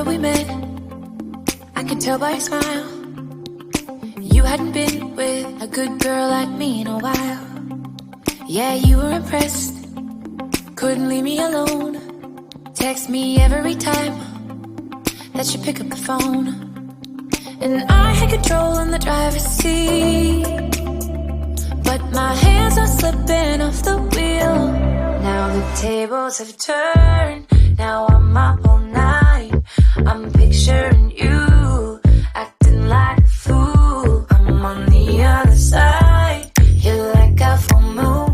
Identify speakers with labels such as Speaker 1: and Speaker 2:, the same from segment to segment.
Speaker 1: summer we met, I could tell by your smile you hadn't been with a good girl like me in a while. Yeah, you were impressed, couldn't leave me alone. Text me every time that you pick up the phone. And I had control in the driver's seat, but my hands are slipping off the wheel. Now the tables have turned, now I'm up all night. I'm picturing you, acting like a fool. I'm on the other side, you're like a full moon.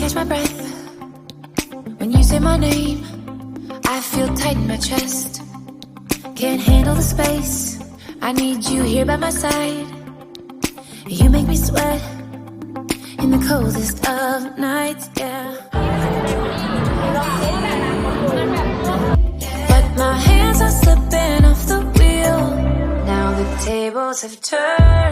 Speaker 1: Catch my breath when you say my name. I feel tight in my chest, can't handle the space. I need you here by my side. You make me sweat in the coldest of nights, yeah. But my hands are slipping off the wheel. Now the tables have turned.